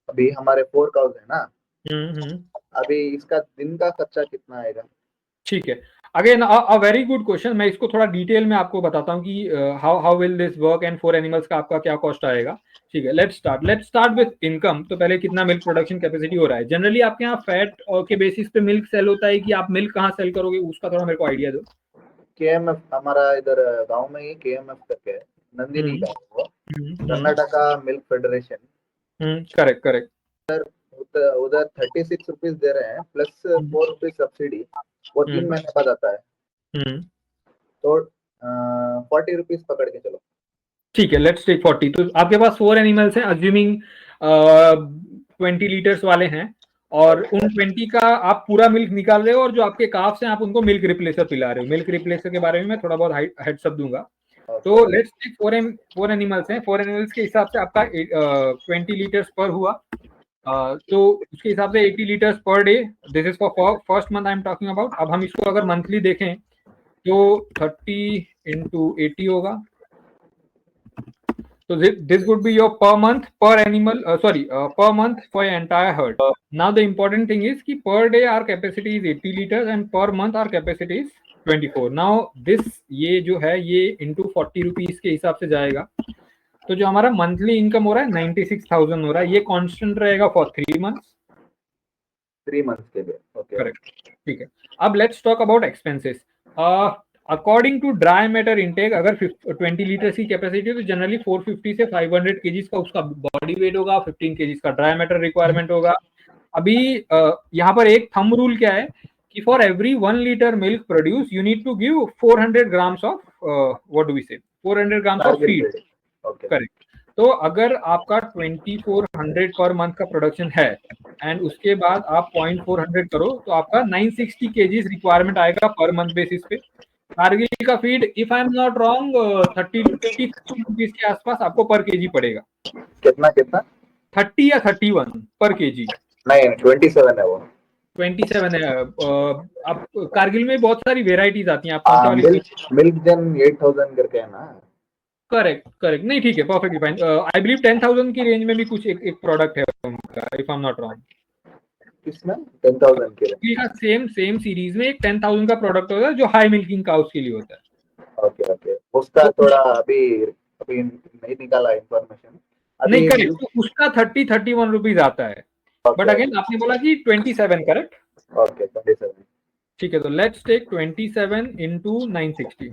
अभी हमारे 4 काउज है ना, हम्म। अभी इसका दिन का खर्चा कितना आएगा? ठीक है, again a very good question. मैं इसको थोड़ा डिटेल में आपको बताता हूँ कि how will this work and 4 animals का आपका क्या कॉस्ट आएगा। ठीक है, लेट्स स्टार्ट विद इनकम। तो पहले कितना मिल्क प्रोडक्शन कैपेसिटी हो रहा है। जनरली आपके यहाँ फैट के बेसिस पे मिल्क सेल होता है कि आप मिल्क कहाँ सेल करोगे, उसका थोड़ा मेरे को आइडिया दो। केएमएफ हमारा इधर गांव में ही केएमएफ करके है, नंदिनी हम्म का है वो, हम्म Karnataka milk federation. Correct correct. उधर 36 रुपीज दे रहे हैं प्लस 4 रुपीज सब्सिडी, वो 3 महीने बाद आता है। हम्म तो 40 रुपीज पकड़ के चलो। ठीक है, लेट्स टेक 40। तो आपके पास 4 एनिमल्स हैं, अज्यूमिंग 20 लीटर्स वाले हैं, और उन 20 का आप पूरा मिल्क निकाल रहे हो, और जो आपके काफ्स हैं आप उनको मिल्क रिप्लेसर पिला रहे हो। मिल्क रिप्लेसर के बारे में मैं थोड़ा बहुत हेड्सअप दूंगा। तो लेट्स टेक 4 एनिमल्स हैं। 4 एनिमल्स के हिसाब से आपका 20 लीटर्स पर हुआ। तो उसके हिसाब से 80 litres per day. This is for first month I am talking about. अब हम इसको अगर मंथली देखें तो 30 इंटू 80 होगा। So this would be your per month per animal, per month for your entire herd. Now the important thing is कि per day our capacity is 80 liters and per month our capacity is 24. Now this ये जो है ये into 40 rupees के हिसाब से जाएगा। तो जो हमारा मंथली इनकम हो रहा है 96,000 हो रहा है। ये कांस्टेंट रहेगा फॉर 3 मंथ्स। 3 मंथ्स के लिए, ओके। करेक्ट, ठीक है। अब let's talk about expenses. According to dry matter intake, अगर 20 लीटर्स की कैपेसिटी है तो जनरली 450 से 500 केजीज का उसका बॉडी वेट होगा, 15 केजीज का ड्राई मैटर रिक्वायरमेंट होगा। अभी यहाँ पर एक थंब रूल क्या है कि for every 1 litre milk produce you need to give 400 grams of what do we say 400 grams of feed. Correct. तो अगर आपका 2400 पर मंथ का प्रोडक्शन है एंड उसके बाद आप 0.400 करो तो आपका 960 केजीज रिक्वायरमेंट आएगा पर मंथ बेसिस पे। कारगिल का feed if I am not wrong 30 rupees के आसपास आपको पर केजी पड़ेगा। कितना कितना? 30 या 31 पर केजी? नहीं, 27 है वो। 27 है। आप कारगिल में बहुत सारी वेराइटीज आती हैं, आप कौन सा वाली? मिल्क जन 8000 करके है ना। करेक्ट करेक्ट, नहीं ठीक है, परफेक्टली फाइन। आई बिलीव 10,000 की रेंज में भी कुछ एक प्रोडक्ट है उनका, if I am not wrong. किसमें 10,000 के लिए? सेम सीरीज में एक 10,000 का प्रोडक्ट होता है जो हाई मिल्किंग काउस के लिए होता है। ओके ओके, उसका थोड़ा अभी नहीं निकाला इंफॉर्मेशन नहीं, करेक्ट। तो उसका 30-31 रुपीज आता है। बट अगेन आपने बोला कि 27, करेक्ट? ओके, 27। ठीक है, तो लेट्स टेक 27 इंटू 960।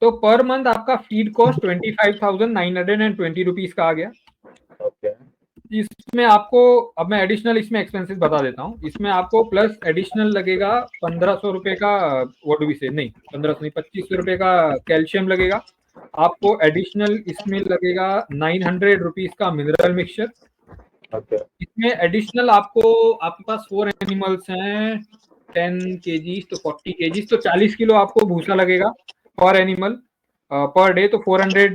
तो पर मंथ आपका फीड कॉस्ट 25,920 रुपीज का आ गया। ओके। इसमें आपको, अब मैं एडिशनल इसमें एक्सपेंसेस बता देता हूँ। इसमें आपको प्लस एडिशनल लगेगा 1500 रुपए का, व्हाट डू वी से, नहीं 1500 नहीं, 2500 रुपए का कैल्शियम लगेगा आपको। एडिशनल इसमें लगेगा 900 रुपीज का मिनरल मिक्सचर। इसमें एडिशनल आपको, आपके पास 4 एनिमल्स हैं, 10 केजीज तो 40 केजीज, तो 40 किलो आपको भूसा लगेगा पर एनिमल पर डे। तो 400,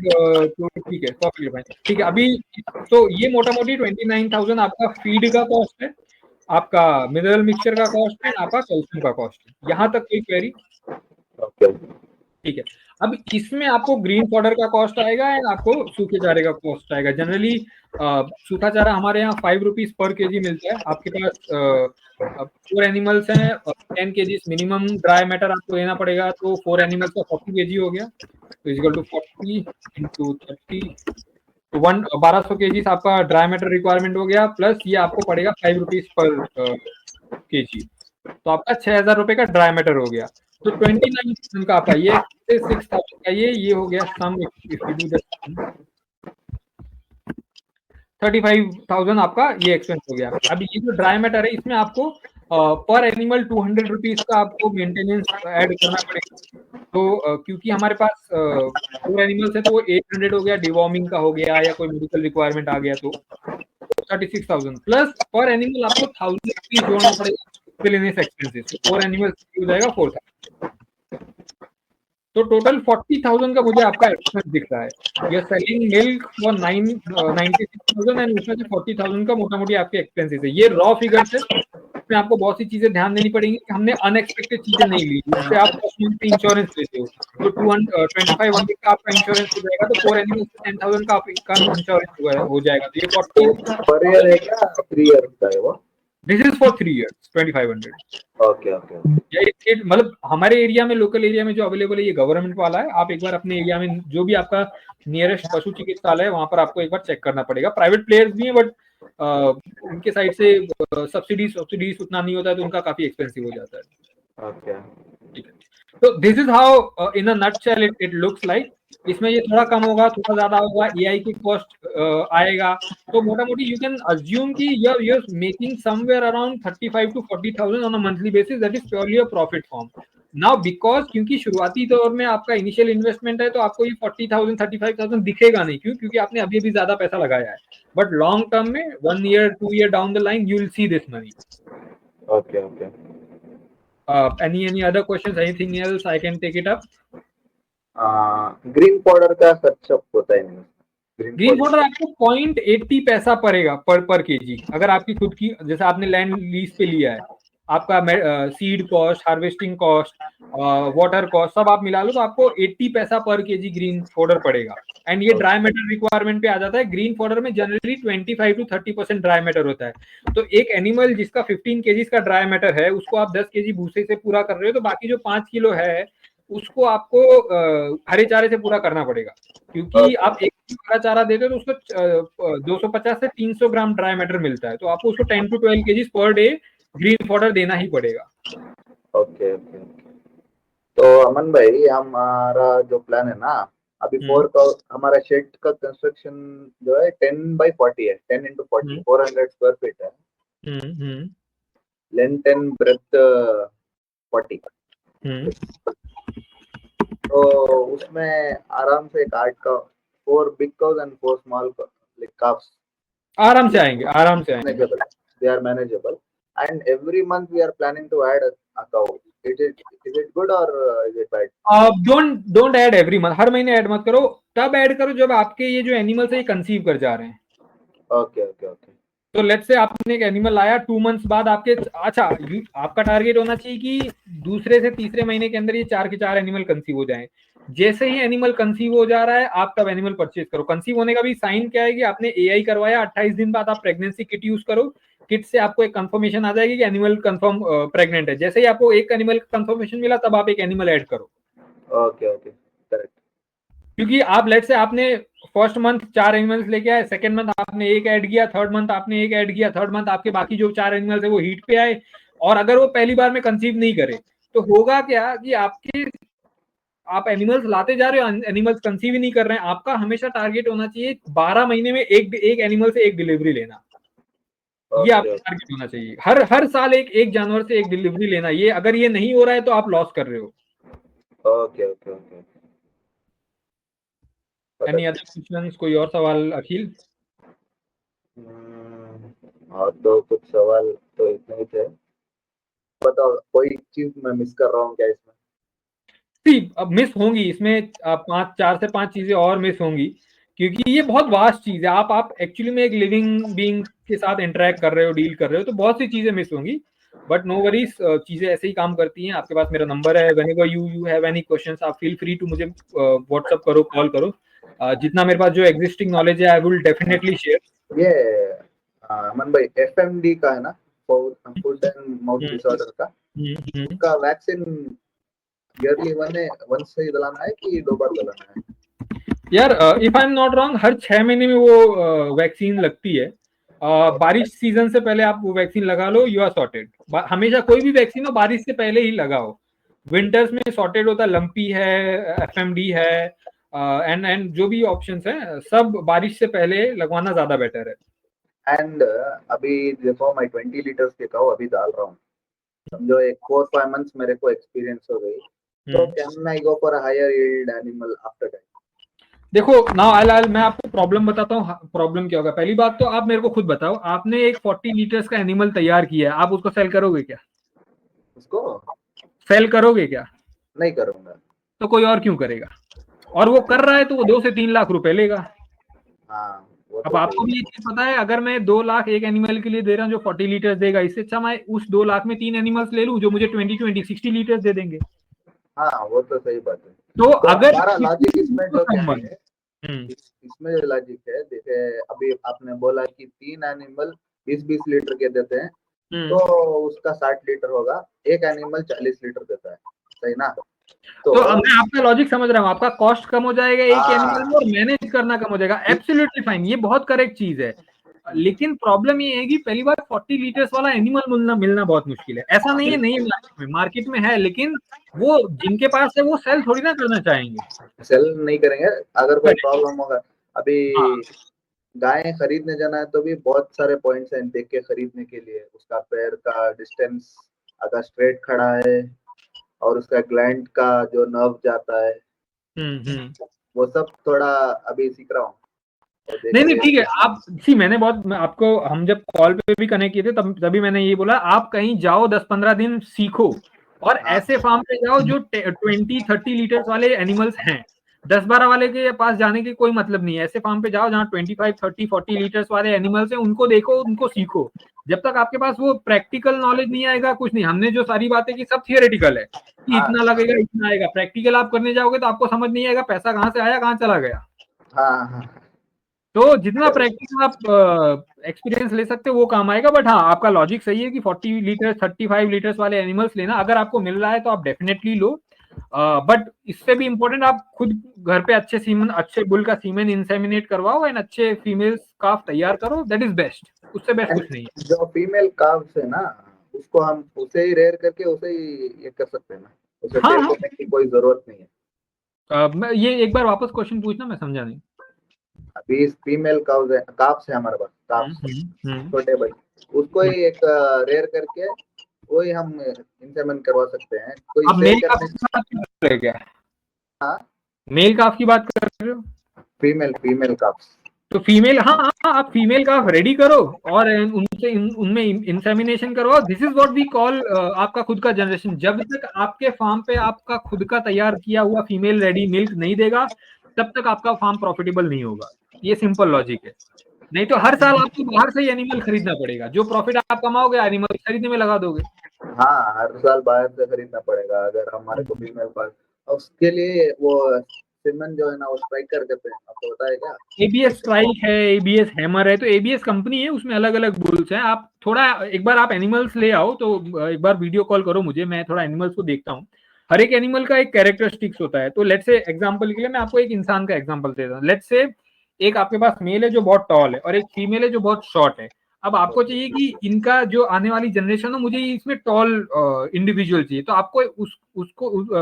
ठीक है, परफेक्टली फाइन। ठीक है, अभी तो ये मोटा मोटी 29,000 आपका फीड का कॉस्ट है, आपका मिनरल मिक्सचर का कॉस्ट है, आपका कैल्शियम का कॉस्ट है। यहाँ तक कोई क्वेरी? ठीक है। अब इसमें आपको ग्रीन पाउडर का कॉस्ट आएगा एंड आपको सूखे चारे का कॉस्ट आएगा। जनरली सूखा चारा हमारे यहाँ 5 रुपीज पर केजी मिलता है। आपके पास 4 एनिमल्स हैं, 10 केजी मिनिमम ड्राई मैटर आपको लेना पड़ेगा, तो 4 एनिमल्स का 40 केजी हो गया। तो इक्वल टू 40 इंटू 30, तो 1200 केजी आपका ड्राई मैटर रिक्वायरमेंट हो गया। प्लस ये आपको पड़ेगा 5 रुपीज पर केजी, तो आपका 6,000 रुपए का ड्राई मैटर हो गया। तो 29,000 का आपका ये 6,000 का ये हो गया सम। इफ यू डू दैट 35,000 आपका ये एक्सपेंस हो गया। अब ये जो ड्राई मैटर है इसमें आपको पर एनिमल 200 रुपीज का आपको मेंटेनेंस ऐड करना पड़ेगा। तो क्योंकि हमारे पास 4 एनिमल्स है तो वो 800 हो गया, डिवॉर्मिंग का हो गया या कोई मेडिकल रिक्वायरमेंट आ गया तो 36,000 प्लस पर एनिमल आपको 1,000 रुपीज जोड़ना पड़ेगा miscellaneous expenses। 4 एनिमल्स हो जाएगा 4,000। तो टोटल 40,000 का मुझे आपका एक्सपेंस दिख रहा है। You are selling milk for 96,000 and उसमें से 40,000 का मोटा मोटी आपके एक्सपेंसेस है। ये रॉ फिगर्स है, उसमें आपको बहुत सी चीजें ध्यान देनी पड़ेंगी कि हमने अनएक्सपेक्टेड चीजें नहीं ली। जैसे आप फर्स्ट मंथ पे इंश्योरेंस लेते हो तो 2500 का आपका इंश्योरेंस हो जाएगा, तो 4 एनिमल्स पे 10,000 का इंश्योरेंस हो जाएगा, तो ये 40। पर ईयर है क्या 3 ईयर का है वो? This is for 3 years 2500। Okay okay मतलब हमारे एरिया में, लोकल एरिया में जो अवेलेबल है ये गवर्नमेंट वाला है। आप एक बार अपने एरिया में जो भी आपका नियरेस्ट पशु चिकित्सालय है वहां पर आपको एक बार चेक करना पड़ेगा। प्राइवेट प्लेयर्स भी हैं, बट उनके साइड से सब्सिडीज उतना नहीं होता है, तो उनका काफी एक्सपेंसिव हो जाता है। ओके। ठीक है, तो this is how in a nutshell it looks like. इसमें ये थोड़ा कम होगा, थोड़ा ज्यादा होगा, एआई की कॉस्ट आएगा, तो मोटा मोटी यू कैन अज्यूम कि you're making somewhere around 35 to 40,000 on a monthly basis. That is purely a profit form. Now because क्योंकि शुरुआती दौर में आपका इनिशियल इन्वेस्टमेंट है, तो आपको ये 40,000 35,000 दिखेगा नहीं, क्योंकि आपने अभी भी ज्यादा पैसा लगाया है, बट लॉन्ग टर्म में 1 year 2 year down the line you will see this money. Okay okay. any other questions, anything else I can take it up? Green powder का खर्च होता है नहीं? ग्रीन पाउडर आपको 0.80 पैसा पड़ेगा पर केजी। अगर आपकी खुद की, जैसे आपने लैंड लीज पे लिया है, आपका seed cost, harvesting cost, water cost सब आप मिला लो, तो आपको 80 पैसा पर केजी ग्रीन पाउडर पड़ेगा। एंड ये ड्राई मैटर रिक्वायरमेंट पे आ जाता है। ग्रीन पाउडर में जनरली 25 to 30% ड्राई मैटर होता है। तो एक एनिमल जिसका 15 केजी का ड्राई मैटर है, उसको आप 10 केजी भूसे से पूरा कर रहे हो, तो बाकी जो 5 किलो है उसको आपको हरे चारे से पूरा करना पड़ेगा। क्योंकि आप एक हरा चारा देते हो तो उसको 250 से 300 ग्राम ड्राई मैटर मिलता है, तो आपको उसको 10 to 12 KG per day green powder देना ही पड़ेगा। Okay okay. तो अमन भाई, हमारा जो प्लान है ना, अभी हमारा शेड का कंस्ट्रक्शन जो है 10x40 है, 10x40 400 स्क्वायर फीट है। Length and breadth 40। तो उसमें आराम से एक 8 का 4 big cows and 4 small calves आराम से आएंगे, आराम से आएंगे। They are manageable, and every month we are planning to add a cow. Is it good or is it bad? Don't add every month. हर महीने ऐड मत करो, तब ऐड करो जब आपके ये जो एनिमल्स है ये कंसीव कर जा रहे हैं। Okay okay okay. तो लेट्स से आपने एक एनिमल लाया, 2 months बाद आपके, अच्छा आपका टारगेट होना चाहिए कि दूसरे से तीसरे महीने के अंदर ये 4 के 4 एनिमल कंसीव हो जाएं। जैसे ही एनिमल कंसीव हो जा रहा है, आप तब एनिमल परचेज करो। कंसीव होने का भी साइन क्या है कि आपने एआई करवाया, 28 दिन बाद आप प्रेगनेंसी किट यूज करो। किट से आपको एक कंफर्मेशन आ जाएगी कि एनिमल कंफर्म प्रेग्नेंट है। जैसे ही आपको एक एनिमल कंफर्मेशन मिला, तब आप एक एनिमल ऐड करो। Okay okay, correct. क्योंकि आप लेट से आपने फर्स्ट मंथ 4 एनिमल्स लेके आए, सेकंड मंथ आपने एक ऐड किया, थर्ड मंथ आपने एक ऐड किया, थर्ड मंथ आपके बाकी जो 4 एनिमल्स है वो हीट पे आए, और अगर वो पहली बार में कंसीव नहीं करे, तो होगा क्या कि आप एनिमल्स लाते जा रहे हो, एनिमल्स कंसीव ही नहीं कर रहे हैं। आपका हमेशा टारगेट होना चाहिए 12 महीने में एक एनिमल से एक डिलीवरी लेना। ये आपका टारगेट होना चाहिए। हर साल एक जानवर से एक डिलीवरी लेना। ये अगर ये नहीं हो रहा है तो आप लॉस कर रहे हो। Okay okay okay. Any other questions? कोई और सवाल अखिल? और तो कुछ सवाल तो इतने ही थे। बताओ, कोई चीज मैं मिस कर रहा हूँ क्या इसमें? अब मिस होंगी इसमें 4 से 5 चीजें और मिस होंगी, क्योंकि ये बहुत वास्ट चीज है। आप एक्चुअली में एक लिविंग बीइंग के साथ इंटरेक्ट कर रहे हो, डील कर रहे हो, तो बहुत सी चीजें मिस होंगी, बट नो वरीज, चीजें ऐसे ही काम करती हैं। आपके पास मेरा नंबर है, whenever you have any questions, आप फील फ्री टू मुझे व्हाट्सएप करो, कॉल करो। जितना मेरे पास जो एग्जिस्टिंग नॉलेज है आई विल डेफिनेटली शेयर। ये अमन भाई, एफएमडी का है ना, फूड एंड माउथ डिसऑर्डर का वैक्सीन ईयरली वंस से दिलाना है कि 2 बार दिलाना है? यार if I am not wrong, हर 6 महीने में वो वैक्सीन लगती है। बारिश सीजन से पहले आप वो वैक्सीन लगा लो, यू आर सॉर्टेड। हमेशा कोई भी वैक्सीन हो बारिश से पहले ही लगाओ। विंटर्स में सॉर्टेड होता है, लंपी है, एफएमडी है, एंड जो भी ऑप्शंस हैं सब बारिश से पहले लगवाना ज्यादा बेटर है। एंड अभी देखो, मैं 20 लीटर्स के काऊ अभी डाल रहा हूँ, समझो एक 4-5 मंथ्स मेरे को एक्सपीरियंस हो गई, तो can I go for a higher yield animal after that? देखो नाउ मैं आपको प्रॉब्लम बताता हूँ। प्रॉब्लम क्या होगा? पहली बात तो आप मेरे को खुद बताओ, आपने एक 40 लीटर्स का एनिमल तैयार किया है, आप उसको सेल करोगे क्या? उसको सेल करोगे क्या? नहीं करूंगा। तो कोई और क्यों करेगा? और वो कर रहा है तो वो 2 से 3 लाख रुपए लेगा। हाँ, वो अब तो आपको सही भी ये चीज पता है, अगर मैं 2 लाख एक एनिमल के लिए दे रहा हूँ जो 40 लीटर देगा, इससे अच्छा मैं उस 2 लाख में 3 एनिमल्स ले लूं जो मुझे 60 लीटर दे देंगे। है। हाँ वो तो सही बात है। तो तो अगर हमारा लॉजिक किसी इसमें को जो क्या संबंध है, हम्म इसमें जो लॉजिक है, जैसे अभी आपने बोला कि 3 एनिमल 20-20 लीटर के देते हैं, तो हम्म उसका 60 लीटर होगा, एक एनिमल 40 लीटर देता है, सही ना? तो तो अब मैं आपका लॉजिक समझ रहा हूँ, आपका कॉस्ट कम हो जाएगा एक एनिमल में हाँ और मैनेज करना कम हो जाएगा, एब्सोल्युटली फाइन, ये बहुत करेक्ट चीज है। लेकिन प्रॉब्लम ये है कि पहली बार 40 लीटर्स वाला एनिमल मिलना मिलना बहुत मुश्किल है। ऐसा नहीं है, नहीं है मार्केट में है, लेकिन वो जिनके पास है वो सेल थोड़ी ना करना चाहेंगे। सेल नहीं करेंगे। अगर कोई Correct. प्रॉब्लम होगा, अभी हाँ गाय खरीदने जाना है तो भी बहुत सारे पॉइंट्स हैं देख के खरीदने के लिए, उसका पैर का डिस्टेंस अगर स्ट्रेट खड़ा है, और उसका ग्लैंड का जो नर्व जाता है, वो सब थोड़ा अभी सीख रहा हूँ, तो देख नहीं नहीं के। ठीक है। आप सी मैंने बहुत मैं आपको हम जब कॉल पे भी कनेक्ट किए थे तब तभी मैंने ये बोला, आप कहीं जाओ 10-15 दिन सीखो और हाँ ऐसे फार्म पे जाओ जो 20-30 लीटर्स वाले एनिमल्स हैं। 10-12 वाले के पास जाने की कोई मतलब नहीं है। ऐसे फार्म पे जाओ जहाँ 25-30-40 लीटर्स वाले एनिमल्स हैं, उनको देखो, उनको सीखो। जब तक आपके पास वो प्रैक्टिकल नॉलेज नहीं आएगा कुछ नहीं। हमने जो सारी बातें की सब थियोरेटिकल है कि हाँ इतना लगेगा इतना आएगा, प्रैक्टिकल आप करने जाओगे तो आपको समझ नहीं आएगा पैसा कहाँ से आया कहाँ चला गया। हाँ हाँ। तो जितना प्रैक्टिस आप एक्सपीरियंस ले सकते हो वो काम आएगा। बट हाँ, आपका लॉजिक सही है कि 40 लीटर 35 लीटर्स वाले एनिमल्स लेना, अगर आपको मिल रहा है तो आप डेफिनेटली लो। बट इससे भी इम्पोर्टेंट, आप खुद घर पे अच्छे सीमन, अच्छे बुल का सीमेन इंसेमिनेट करवाओ एंड अच्छे फीमेल काफ तैयार करो, दैट इज बेस्ट। उससे बेस्ट एंड कुछ नहीं है। जो फीमेल काव्स है ना, उसको हम उसे ही रेयर करके उसे ही ये कर सकते हैं ना, उसे हाँ सेल हाँ। करने की कोई जरूरत नहीं है। ये एक बार वापस क्वेश्चन पूछना, मैं समझा नहीं। अभी फीमेल काव्स है, काफ्स है हमारे पास, काफ्स हम्म। छोटे बच्चे, उसको ही एक रेयर करके वही हम इंसेमन करवा सकते हैं, कोई अब सेल मेल काफ करने। की बात कर रहे हो क्या? हाँ मेल काफ की बात कर रहे हो? Female female carbs. तो फीमेल, हाँ हाँ, आप फीमेल का रेडी करो और उनसे उनमें इंसेमिनेशन करवाओ। This is what we call आपका खुद का जनरेशन। जब तक आपके फार्म पे आपका खुद का तैयार किया हुआ फीमेल रेडी मिल्क नहीं देगा, तब तक आपका फार्म प्रॉफिटेबल नहीं होगा। ये सिंपल लॉजिक है। नहीं तो हर साल आपको बाहर से ही एनिमल खरीदना पड़ेगा, जो प्रॉफिट आप कमाओगे एनिमल खरीदने में लगा दोगे। हाँ हर साल बाहर से खरीदना पड़ेगा अगर हमारे को फीमेल पास, और उसके लिए वो सीमन जो है ना वो स्ट्राइक कर देते हैं, आपको पता है क्या? एबीएस स्ट्राइक है, एबीएस हैमर है, तो एबीएस कंपनी है, उसमें अलग अलग बुल्स हैं। आप थोड़ा एक बार आप एनिमल्स ले आओ तो एक बार वीडियो कॉल करो मुझे, मैं थोड़ा एनिमल्स को देखता हूँ। हर एक एनिमल का एक कैरेक्टरिस्टिक्स होता है। तो लेट्स से एग्जांपल के लिए मैं आपको एक इंसान का एग्जांपल देता हूँ। लेट्स से एक आपके पास मेल है जो बहुत टॉल है और एक फीमेल है जो बहुत शॉर्ट है। अब आपको चाहिए कि इनका जो आने वाली जनरेशन हो, मुझे इसमें टॉल इंडिविजुअल चाहिए, तो आपको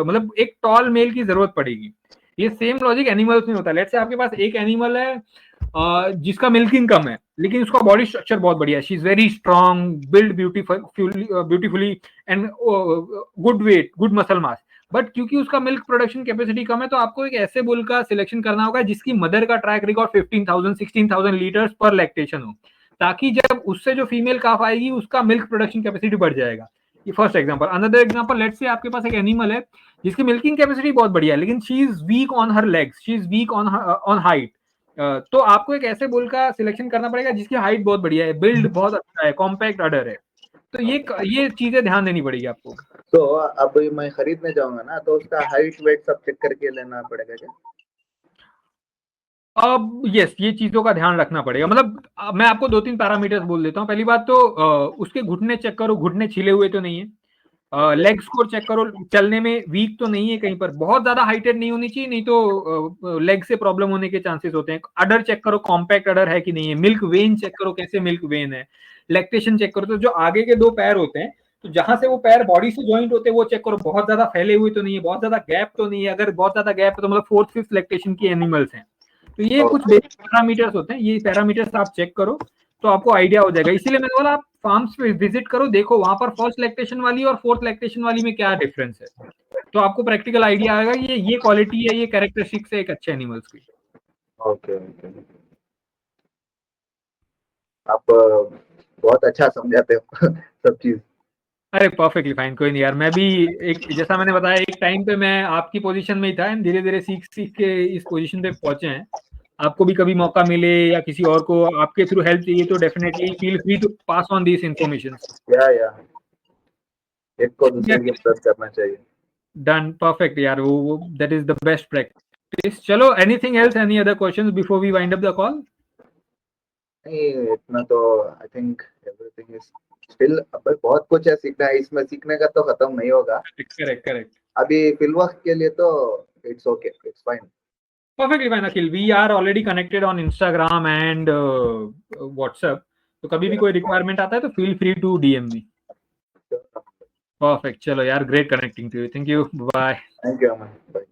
मतलब एक टॉल मेल की जरूरत पड़ेगी। ये सेम लॉजिक एनिमल्स में होता है। लेट्स से आपके पास एक एनिमल है जिसका मिल्किंग कम है, लेकिन उसका बॉडी स्ट्रक्चर बहुत बढ़िया है, she is very strong, build beautifully and good weight, good muscle mass. But क्योंकि उसका मिल्क प्रोडक्शन कैपेसिटी कम है, तो आपको एक ऐसे बुल का सिलेक्शन करना होगा जिसकी मदर का ट्रैक रिकॉर्ड 15,000-16,000 लीटर्स पर लैक्टेशन हो, ताकि जब उससे जो फीमेल काफ आएगी उसका मिल्क प्रोडक्शन कैपेसिटी बढ़ जाएगा। ये first example. Another example, let's say आपके पास एक एनिमल है जिसकी मिल्किंग कैपेसिटी बहुत बढ़िया है, लेकिन she is weak on her legs, she is weak on height. तो आपको एक ऐसे बुल का सिलेक्शन करना पड़ेगा जिसकी हाइट बहुत बढ़िया है, बिल्ड बहुत अच्छा है, कॉम्पैक्ट अडर है। तो ये चीजें ध्यान देनी पड़ेगी आपको। तो अब मैं खरीदने जाऊंगा ना, तो उसका हाइट वेट सब चेक करके लेना पड़ेगा क्या? अब यस, ये चीजों का ध्यान रखना पड़ेगा। मतलब मैं आपको 2-3 पैरामीटर्स बोल देता हूँ। पहली बात तो उसके घुटने चेक करो, घुटने छिले हुए तो नहीं है। ओके। लेग स्कोर चेक करो, चलने में वीक तो नहीं है कहीं पर, बहुत ज्यादा हाइटेड नहीं होनी चाहिए, नहीं तो लेग से प्रॉब्लम होने के चांसेस होते हैं। अडर चेक करो, कॉम्पैक्ट अडर है कि नहीं है। मिल्क वेन चेक करो, कैसे मिल्क वेन है। लैक्टेशन चेक करो, तो जो आगे के 2 पैर होते हैं, तो जहां से वो पैर बॉडी से ज्वाइंट होते हैं वो चेक करो, बहुत ज्यादा फैले हुए तो नहीं है, बहुत ज्यादा गैप तो नहीं है। अगर बहुत ज्यादा गैप है तो मतलब 4th-5th लैक्टेशन की एनिमल्स हैं। तो ये कुछ ओके। बेसिक पैरामीटर्स होते हैं, ये पैरामीटर्स आप चेक करो तो आपको आइडिया हो जाएगा। इसीलिए मैंने बोला आप फार्म्स पे विजिट करो, देखो वहां पर फर्स्ट लैक्टेशन वाली और 4th लैक्टेशन वाली में क्या डिफरेंस है, तो आपको प्रैक्टिकल आइडिया आएगा कि ये क्वालिटी है, ये कैरेक्टरिस्टिक्स है एक अच्छे एनिमल्स की। Okay okay. आप बहुत अच्छा समझाते हो सब चीज। अरे परफेक्टली फाइन, कोई नहीं यार। मैं भी एक, जैसा मैंने बताया, एक टाइम पे मैं आपकी पोजीशन में ही था, धीरे धीरे सीख सीख के इस पोजीशन पे पहुंचे हैं। आपको भी कभी मौका मिले या किसी और को आपके थ्रू हेल्प चाहिए तो definitely feel free to pass on this information. या एक को दूसरे की मदद करना चाहिए। डन, परफेक्ट यार, वो that is the best practice. चलो, anything else, any other questions before we wind up the call? नहीं, इतना तो I think everything is still, अब बहुत कुछ है सीखना है, इसमें सीखने का तो खत्म नहीं होगा। Correct correct. अभी फिलवक्त के लिए तो it's okay, it's fine. Perfectly fine, Akhil. We are already connected on Instagram and WhatsApp. तो कभी भी कोई रिक्वायरमेंट आता है तो feel free to DM me. Perfect, चलो यार, great connecting to you, thank you, bye. Thank you Aman, bye.